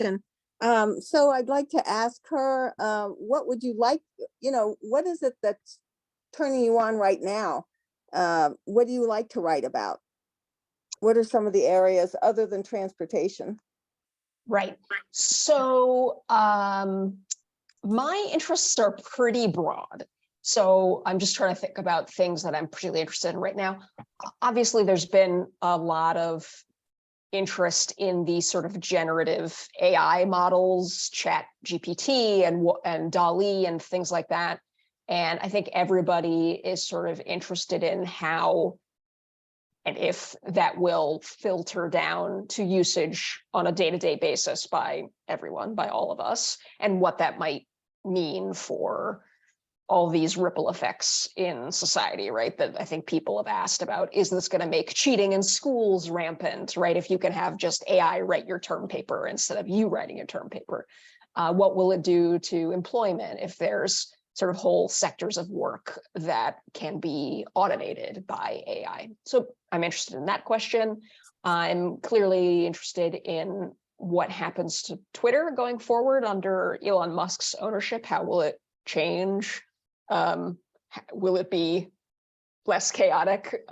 question. So I'd like to ask her, what would you like, what is it that's turning you on right now? What do you like to write about? What are some of the areas other than transportation? Right. So my interests are pretty broad. So I'm just trying to think about things that I'm particularly interested in right now. Obviously, there's been a lot of interest in these sort of generative AI models, Chat GPT and DALL-E and things like that. And I think everybody is sort of interested in how and if that will filter down to usage on a day-to-day basis by everyone, by all of us, and what that might mean for all these ripple effects in society, right? That I think people have asked about, is this going to make cheating in schools rampant, right? If you can have just AI write your term paper instead of you writing your term paper, what will it do to employment if there's sort of whole sectors of work that can be automated by AI? So I'm interested in that question. I'm clearly interested in what happens to Twitter going forward under Elon Musk's ownership. How will it change? Will it be less chaotic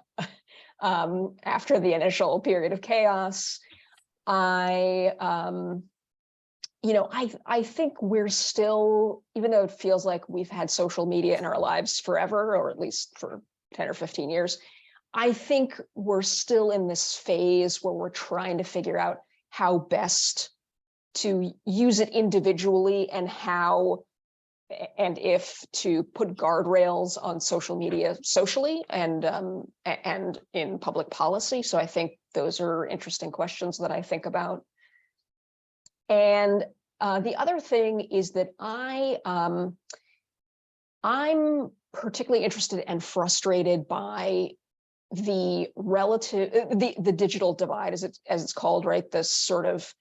after the initial period of chaos? I think we're still, even though it feels like we've had social media in our lives forever, or at least for 10 or 15 years, I think we're still in this phase where we're trying to figure out how best to use it individually and how and if to put guardrails on social media socially and in public policy. So I think those are interesting questions that I think about. And the other thing is that I'm particularly interested and frustrated by the the digital divide, as it's called, right? This sort of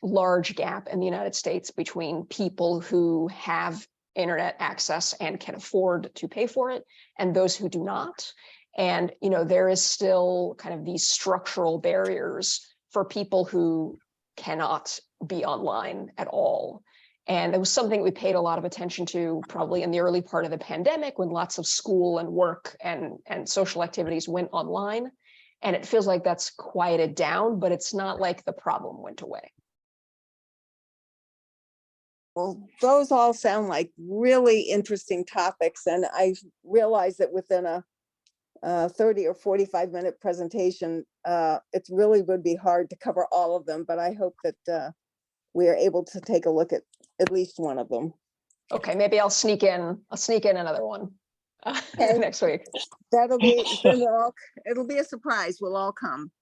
large gap in the United States between people who have internet access and can afford to pay for it and those who do not. And there is still kind of these structural barriers for people who cannot be online at all. And it was something we paid a lot of attention to probably in the early part of the pandemic, when lots of school and work and social activities went online. And it feels like that's quieted down, but it's not like the problem went away. Well, those all sound like really interesting topics. And I realize that within a 30 or 45-minute presentation, it really would be hard to cover all of them, but I hope that we are able to take a look at least one of them. Okay, maybe I'll sneak in another one Okay. next week. That'll be, then it'll be a surprise. We'll all come.